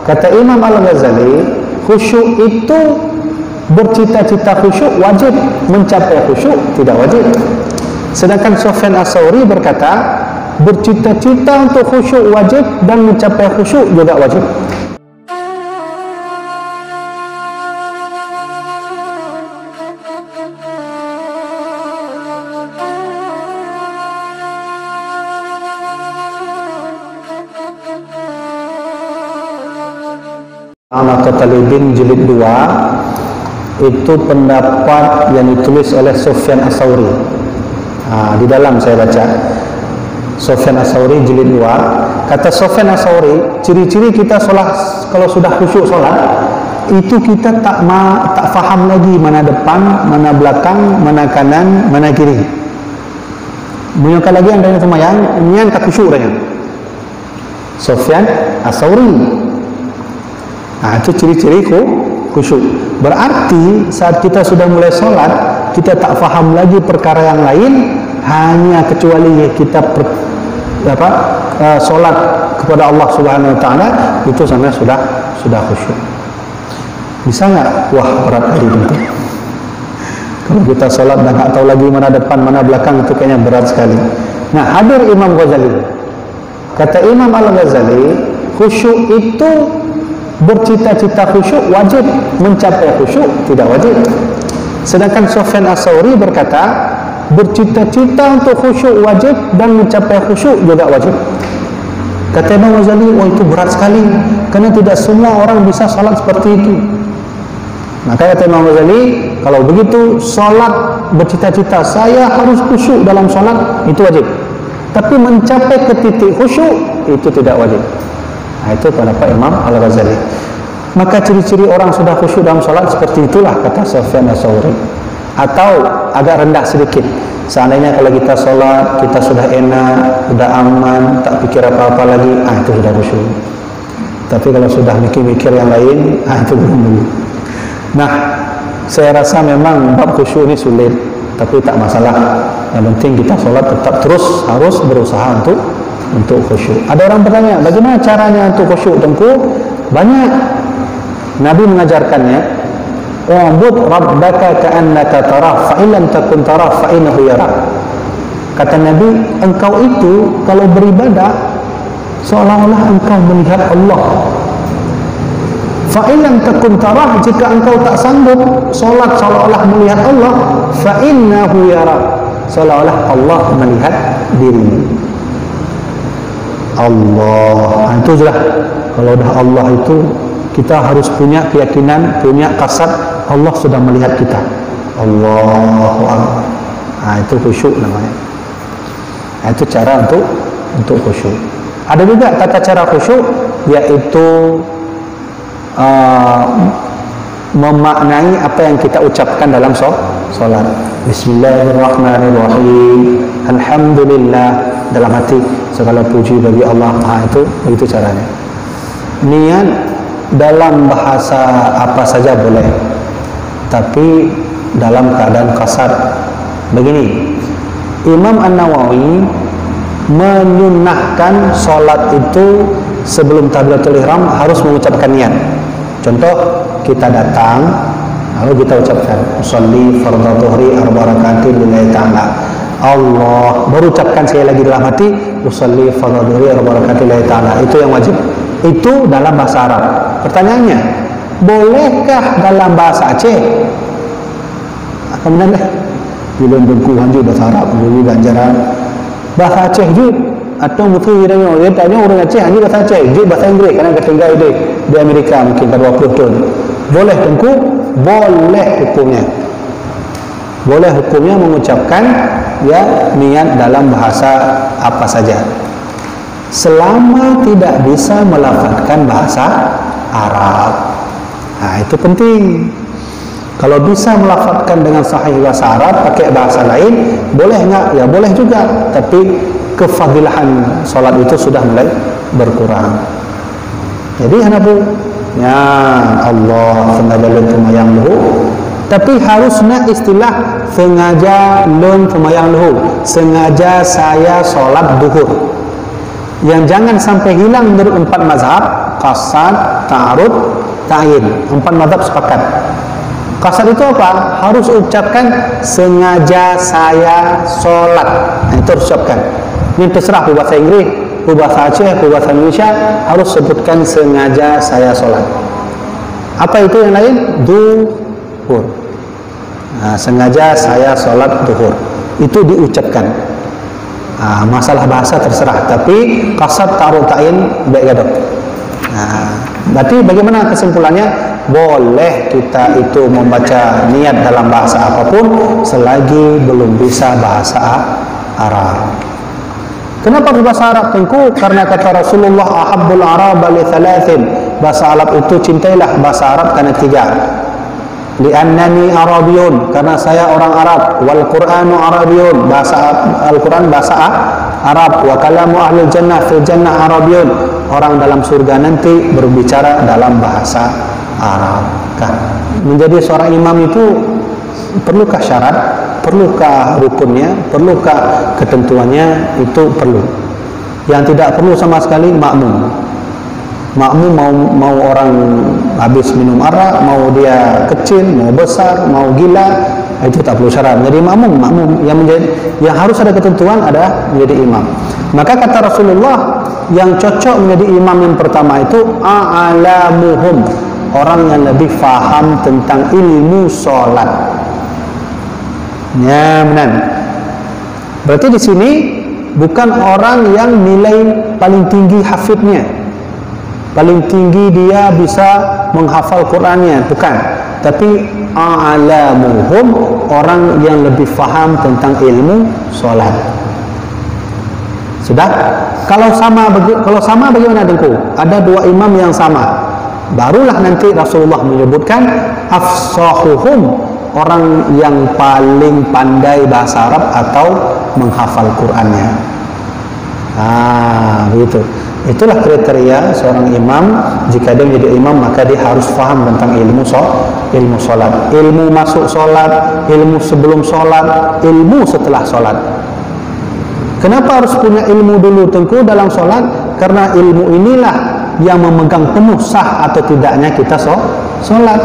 Kata Imam Al-Ghazali, khusyuk itu bercita-cita khusyuk wajib, mencapai khusyuk tidak wajib. Sedangkan Sufyan Ats-Tsauri berkata, bercita-cita untuk khusyuk wajib dan mencapai khusyuk juga wajib. Al-Talibin jilid 2 itu pendapat yang ditulis oleh Sufyan Ats-Tsauri. Di dalam saya baca Sufyan Ats-Tsauri jilid 2, kata Sufyan Ats-Tsauri, ciri-ciri kita solat kalau sudah khusyuk solat itu kita tak faham lagi mana depan, mana belakang, mana kanan, mana kiri. Bunyikan lagi anda semayang, nian tak khusyuk dah. Sufyan Ats-Tsauri. Itu ciri-ciri khusyuk. Berarti saat kita sudah mulai solat, kita tak faham lagi perkara yang lain, hanya kecuali kita solat kepada Allah Subhanahu Wa Taala, itu sama sudah khusyuk. Bisa nggak? Wah, berat hari itu. Kalau kita solat dan tak tahu lagi mana depan, mana belakang, itu kayaknya berat sekali. Nah, hadir Imam Ghazali. Kata Imam Al-Ghazali, khusyuk itu bercita-cita khusyuk wajib, mencapai khusyuk tidak wajib. Sedangkan Sufyan Ats-Tsauri berkata, bercita-cita untuk khusyuk wajib dan mencapai khusyuk juga wajib. Kata Imam Ghazali, wah itu berat sekali, karena tidak semua orang bisa salat seperti itu. Maka kata Imam Ghazali, kalau begitu salat bercita-cita saya harus khusyuk dalam salat, itu wajib. Tapi mencapai ke titik khusyuk itu tidak wajib. Itu pendapat Imam Al-Ghazali. Maka ciri-ciri orang sudah khusyuk dalam solat seperti itulah, kata Sufyan Ats-Tsauri. Atau agak rendah sedikit. Seandainya kalau kita solat, kita sudah enak, sudah aman, tak pikir apa-apa lagi, itu sudah khusyuk. Tapi kalau sudah mikir-mikir yang lain, itu belum dulu. Nah, saya rasa memang bab khusyuk ini sulit, tapi tak masalah. Yang penting kita solat tetap terus harus berusaha untuk khusyuk. Ada orang bertanya, bagaimana caranya untuk khusyuk, Tengku? Banyak. Nabi mengajarkannya, wa'bud rabbaka ka'annaka tarah, fa in lam takun tarah fa innahu yarak. Kata Nabi, engkau itu kalau beribadah seolah-olah engkau melihat Allah. Fa in lam takun tarah, jika engkau tak sanggup solat seolah-olah melihat Allah, fa innahu yarak, seolah-olah Allah melihat dirimu. Allah, itu jelas. Kalau dah Allah itu, kita harus punya keyakinan, punya kasat Allah sudah melihat kita. Allahu Akbar. Itu khusyuk namanya. Itu cara untuk khusyuk. Ada juga tata cara khusyuk, yaitu memaknai apa yang kita ucapkan dalam solat. Bismillahirrahmanirrahim. Alhamdulillah, dalam hati segala puji bagi Allah. Itu caranya. Niat dalam bahasa apa saja boleh, tapi dalam keadaan kasar. Begini, Imam An-Nawawi menyunnahkan solat itu sebelum takbiratul ihram harus mengucapkan niat. Contoh, kita datang lalu kita ucapkan sholli fardhu dhuhri 4 rakaatin lillahi ta'ala. Allah, baru ucapkan sekali lagi dalam hati usolli fardhu dhuhri 4 rakaatin lillahi ta'ala. Itu yang wajib. Itu dalam bahasa Arab. Pertanyaannya, bolehkah dalam bahasa Aceh? Kemudian bila Tengku hanjur bahasa Arab, dulu ganjaran bahasa Aceh juga, atau mungkin dia tanya orang Aceh hanjur bahasa Aceh, dia bahasa Inggeris karena ketinggal di Amerika mungkin 20 tahun. Boleh Tengku? Boleh hukumnya. Boleh hukumnya mengucapkan niat dalam bahasa apa saja, selama tidak bisa melafazkan bahasa Arab. Itu penting. Kalau bisa melafazkan dengan sahih bahasa Arab, pakai bahasa lain, boleh enggak? Ya boleh juga, tapi kefadilahan solat itu sudah mulai berkurang. Jadi hanapu ya Allah sengaja tumayang luhu, tapi harusnya istilah sengaja lun tumayang luhu, sengaja saya solat duhur. Yang jangan sampai hilang dari 4 mazhab, qasad, ta'arud, ta'yin. 4 mazhab sepakat. Qasad itu apa? Harus ucapkan sengaja saya sholat. Nah, itu harus ucapkan. Ini terserah bahasa Inggris, bahasa Aceh, bahasa Indonesia, harus sebutkan sengaja saya sholat. Apa itu yang lain? Duhur. Nah, sengaja saya sholat duhur. Itu diucapkan. Masalah bahasa terserah, tapi qasad, ta'arud, ta'yin baik gadok. Berarti bagaimana kesimpulannya? Boleh kita itu membaca niat dalam bahasa apapun selagi belum bisa bahasa Arab. Kenapa berbahasa Arab? Tengku karena kata Rasulullah, ahabbul arab li thalathin, bahasa Arab itu cintailah bahasa Arab karena 3. Li'annani Arabiyun, karena saya orang Arab. Wal Qur'anu Arabiyun, bahasa Al-Quran bahasa Arab. Wa kalamu ahlul jannah fil jannah Arabiyun, orang dalam surga nanti berbicara dalam bahasa Arab. Menjadi seorang imam itu perlukah syarat? Perlukah rukunnya? Perlukah ketentuannya? Itu perlu. Yang tidak perlu sama sekali makmum. Makmum mau orang habis minum arak, mau dia kecil, mau besar, mau gila, itu tak perlu syarat. Jadi makmum yang harus ada ketentuan adalah menjadi imam. Maka kata Rasulullah, yang cocok menjadi imam yang pertama itu a'lamuhum, orang yang lebih faham tentang ilmu sholat. Ya, benar. Berarti di sini bukan orang yang nilai paling tinggi hafidnya, paling tinggi dia bisa menghafal Qurannya, bukan. Tapi a'lamuhum, orang yang lebih faham tentang ilmu sholat. Sudah? Kalau sama bagaimana dengku? Ada 2 imam yang sama, barulah nanti Rasulullah menyebutkan afsahuhum, orang yang paling pandai bahasa Arab atau menghafal Qurannya. Begitu. Itulah kriteria seorang imam. Jika dia menjadi imam, maka dia harus faham tentang ilmu sholat, ilmu masuk sholat, ilmu sebelum sholat, ilmu setelah sholat. Kenapa harus punya ilmu dulu tengku dalam sholat? Karena ilmu inilah yang memegang penuh sah atau tidaknya kita sholat.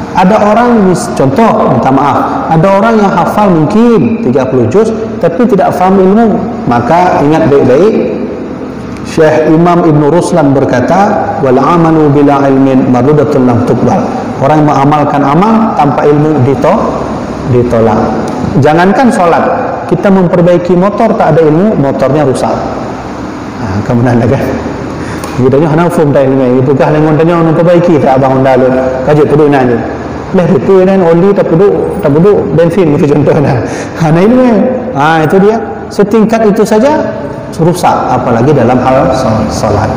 Ada orang, contoh, minta maaf, ada orang yang hafal mungkin 30 juz tapi tidak faham ilmu. Maka ingat baik-baik, Syekh Imam Ibn Ruslan berkata, wal amalu bila ilmin mardudatun lam tuqbal. Orang yang mengamalkan amal tanpa ilmu ditolak. Jangankan sholat, kita memperbaiki motor tak ada ilmu, motornya rusak. Kemudian lagi gidanya hana fum tak ilmu, itu kah lengon tanya memperbaiki tak abang Honda lu kaji perlu nanya leh itu kan oli tak perlu bensin itu contohnya. Hana ilmu. Itu dia, setingkat itu saja rusak, apalagi dalam hal salat.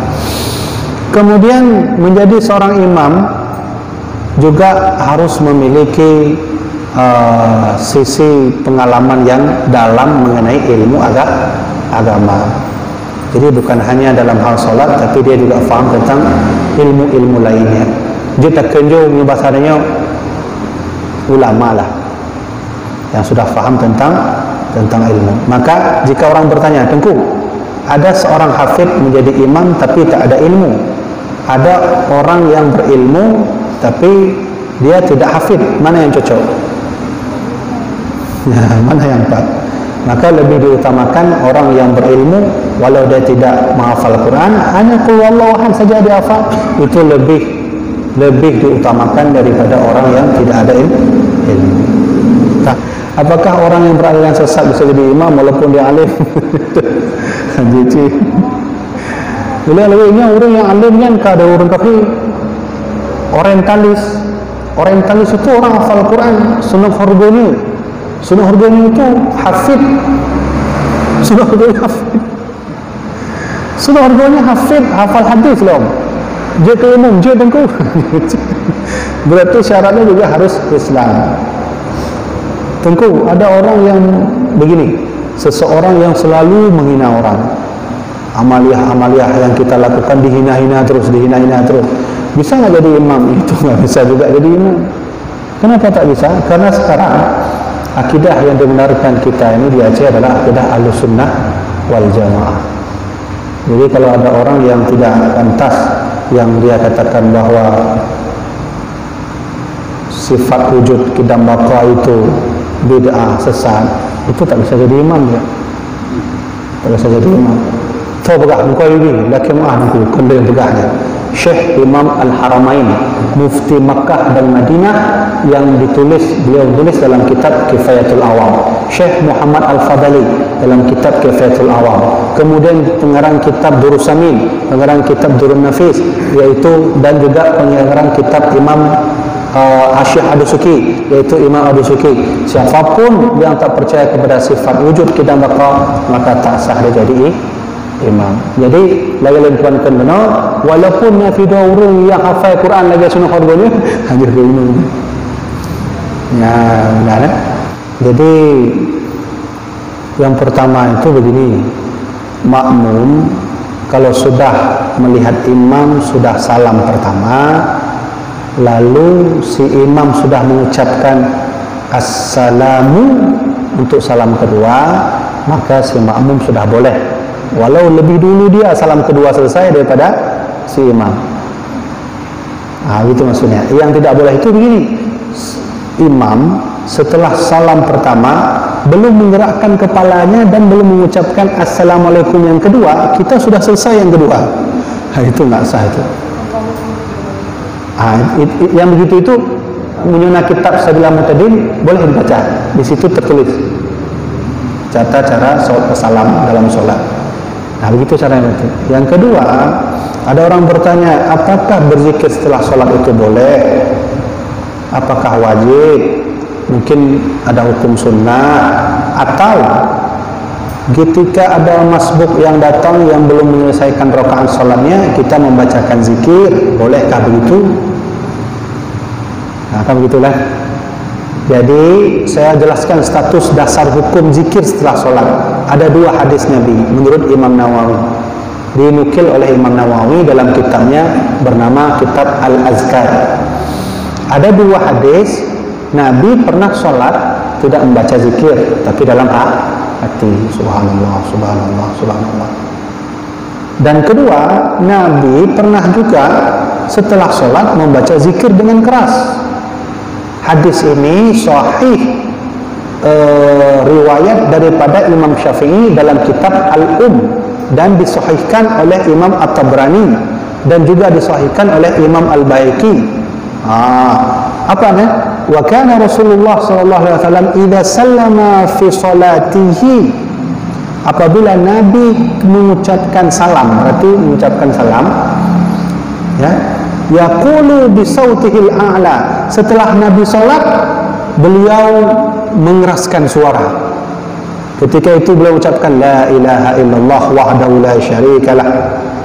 Kemudian menjadi seorang imam juga harus memiliki sisi pengalaman yang dalam mengenai ilmu agama. Jadi bukan hanya dalam hal salat, tapi dia juga faham tentang ilmu-ilmu lainnya. Dia tak kenjo bahasanya ulama lah yang sudah faham tentang ilmu. Maka jika orang bertanya, tengku, ada seorang hafid menjadi imam tapi tak ada ilmu, ada orang yang berilmu tapi dia tidak hafid, mana yang cocok? Mana yang tepat? Maka lebih diutamakan orang yang berilmu, walau dia tidak menghafal Quran, hanya qul huwallahu ahad saja dia hafal, itu lebih diutamakan daripada orang yang tidak ada ilmu. Apakah orang yang beraliran sesat bisa jadi imam walaupun dia alim? Jadi ini orang yang alim kan ada orang kafir. Orientalis itu orang hafal Quran. Sunnah Hurgani itu hafid. Sunnah Hurgani hafid, hafal hadis loh. Dia ke umum, dia tengku. Berarti syaratnya juga harus Islam. Tengku, ada orang yang begini, seseorang yang selalu menghina orang. Amaliah yang kita lakukan dihina-hina terus. Bisa nggak jadi imam? Itu nggak bisa juga jadi imam. Kenapa tak bisa? Karena sekarang akidah yang dibenarkan kita ini di Aceh adalah akidah Ahlussunnah wal Jamaah. Jadi kalau ada orang yang tidak pantas yang dia katakan bahwa sifat wujud qidam baqa itu bid'ah, sesat, itu tak bisa jadi imam dia. Tak bisa jadi imam. Tahu begah muka ini, laki mu'ah muka kenda yang begahnya. Syekh Imam Al-Haramain, Mufti Makkah dan Madinah, yang beliau tulis dalam kitab Kifayatul Awam. Syekh Muhammad Al-Fadali dalam kitab Kifayatul Awam. Kemudian pengarang kitab Durusamin, pengarang kitab Durun Nafis, yaitu, dan juga pengarang kitab Imam Asyih Ad-Dusuki, yaitu Imam Ad-Dusuki. Siapapun yang tak percaya kepada sifat wujud qidam baqa, maka tak sah dia jadi imam. Jadi lagi-lagi tuan kena, walaupun fi dua orang yang hafal Quran lagi sunnah khutbahnya hanya dua imam. Ya, benar. Jadi yang pertama itu begini, makmum kalau sudah melihat imam sudah salam pertama, lalu si imam sudah mengucapkan assalamu untuk salam kedua, maka si makmum sudah boleh, walau lebih dulu dia salam kedua selesai daripada si imam. Itu maksudnya. Yang tidak boleh itu begini, imam setelah salam pertama belum menggerakkan kepalanya dan belum mengucapkan assalamualaikum yang kedua, kita sudah selesai yang kedua. Itu tak sah itu. Yang begitu itu menyunah kitab Sabilah Muhtadin boleh dibaca. Di situ tertulis tata cara salam dalam solat. Begitu caranya itu. Yang kedua, ada orang bertanya, apakah berzikir setelah solat itu boleh? Apakah wajib? Mungkin ada hukum sunnah, atau ketika ada masbuk yang datang yang belum menyelesaikan rakaat solatnya, kita membacakan zikir, bolehkah begitu? Kan begitulah. Jadi saya jelaskan status dasar hukum zikir setelah solat. Ada dua hadis Nabi menurut Imam Nawawi, dinukil oleh Imam Nawawi dalam kitabnya bernama Kitab Al-Azkar. Ada dua hadis Nabi pernah solat tidak membaca zikir, tapi dalam hati, subhanallah, subhanallah, subhanallah. Dan kedua, Nabi pernah juga setelah solat membaca zikir dengan keras. Hadis ini sahih riwayat daripada Imam Syafi'i dalam kitab dan disahihkan oleh Imam At-Tabrani dan juga disahihkan oleh Imam Al-Baihaqi. Apa ni? Wa kana Rasulullah sallallahu alaihi wasallam idza sallama fi salatihi, apabila Nabi mengucapkan salam, berarti mengucapkan salam, ya, yaqulu bi sautihil a'la, setelah Nabi salat beliau mengeraskan suara. Ketika itu beliau ucapkan la ilaha illallah wahdahu la syarikalah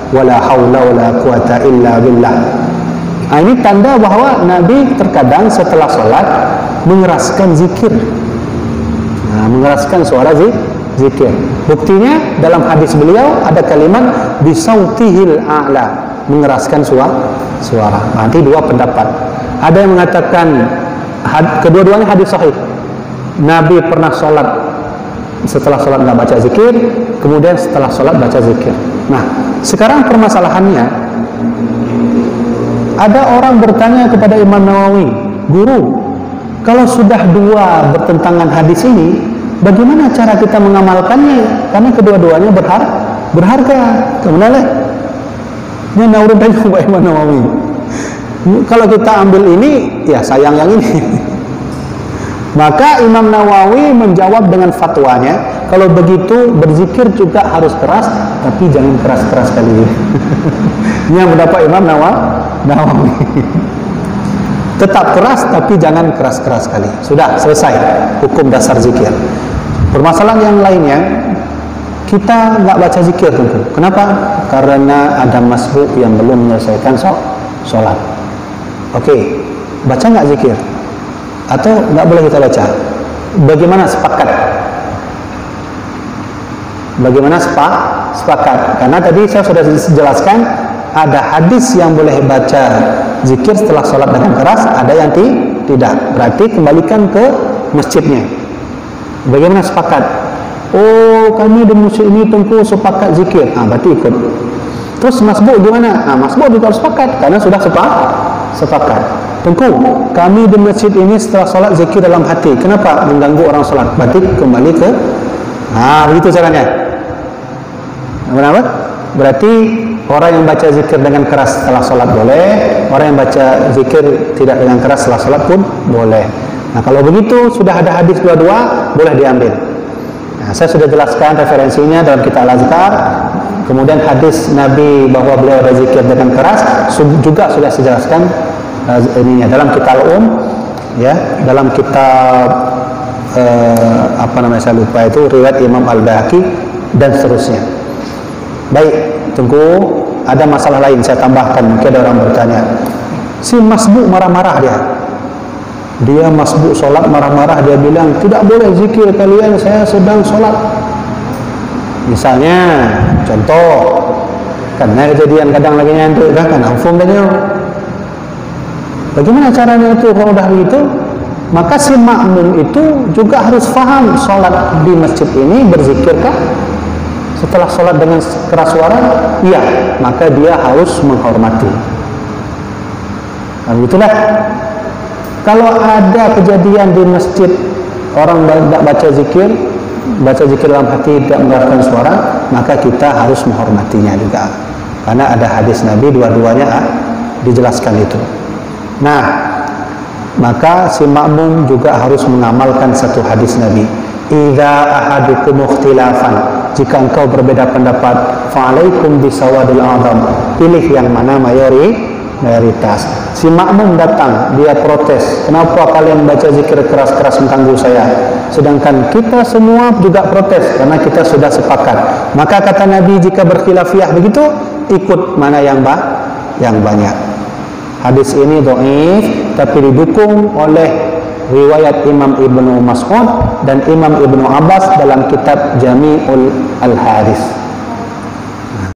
wala haula wala quwata illa billah. Ini tanda bahawa Nabi terkadang setelah salat mengeraskan zikir, mengeraskan suara zikir. Buktinya dalam hadis beliau ada kalimat bisautihil a'la, mengeraskan suara. Nanti dua pendapat. Ada yang mengatakan kedua-duanya hadis sahih. Nabi pernah solat, setelah solat tidak baca zikir, kemudian setelah solat baca zikir. Nah, sekarang permasalahannya, ada orang bertanya kepada Imam Nawawi, guru, kalau sudah dua bertentangan hadis ini, bagaimana cara kita mengamalkannya? Karena kedua-duanya berharga. Kemana lah? Ini Nawawi tanya kepada Imam Nawawi. Kalau kita ambil ini, ya sayang yang ini. Maka Imam Nawawi menjawab dengan fatwanya, kalau begitu berzikir juga harus keras, tapi jangan keras-keras kali. Ini yang mendapat Imam Nawawi. Tetap keras, tapi jangan keras-keras kali. Sudah selesai hukum dasar zikir. Permasalahan yang lainnya, kita nggak baca zikir tentu. Kenapa? Karena ada masbuk yang belum menyelesaikan sholat. Oke, baca nggak zikir? Atau nggak boleh kita baca? Bagaimana sepakat? Bagaimana sepakat? Karena tadi saya sudah jelaskan, ada hadis yang boleh baca zikir setelah sholat dengan keras, ada yang tidak. Berarti kembalikan ke masjidnya. Bagaimana sepakat? Oh, kami di masjid ini tentu sepakat zikir. Berarti ikut. Terus masbuk gimana? Nah, masbuk juga harus sepakat karena sudah sepakat. Tengku, kami di masjid ini setelah solat zikir dalam hati. Kenapa mengganggu orang solat? Berarti kembali ke begitu caranya. Kenapa? Berarti orang yang baca zikir dengan keras setelah solat boleh, orang yang baca zikir tidak dengan keras setelah solat pun boleh. Nah, kalau begitu sudah ada hadis dua-dua, boleh diambil. Nah, saya sudah jelaskan referensinya dalam kitab Al-Azkar. Kemudian hadis Nabi bahwa beliau ada zikir dengan keras juga sudah saya jelaskan ininya dalam kitab ya, dalam kitab saya lupa itu, riwayat Imam Al-Baihaqi dan seterusnya. Baik, tunggu, ada masalah lain saya tambahkan, mungkin ada orang bertanya. Si masbuk marah-marah dia masbuk solat marah-marah, dia bilang tidak boleh zikir kalian, saya sedang solat. Misalnya, contoh, karena kejadian kadang lagi nyantuk kan, ampun dan bagaimana caranya itu kalau dah begitu? Maka si makmum itu juga harus faham solat di masjid ini berzikirkah? Setelah solat dengan keras suara, iya, maka dia harus menghormati. Nah, itulah. Kalau ada kejadian di masjid orang tidak baca zikir dalam hati, tidak mengeluarkan suara, maka kita harus menghormatinya juga. Karena ada hadis Nabi dua-duanya dijelaskan itu. Nah, maka si makmum juga harus mengamalkan satu hadis Nabi. Idza ahadukum ikhtilafan, jika engkau berbeda pendapat, fa'alaikum bisawadil a'zam, pilih yang mana mayoritas. Si makmum datang, dia protes, kenapa kalian baca zikir keras-keras mengganggu saya? Sedangkan kita semua juga protes karena kita sudah sepakat. Maka kata Nabi, jika berkhilafiyah begitu, ikut mana yang banyak. Hadis ini dhaif, tapi didukung oleh riwayat Imam Ibnu Mas'ud dan Imam Ibnu Abbas dalam kitab Jami'ul Al-Haris.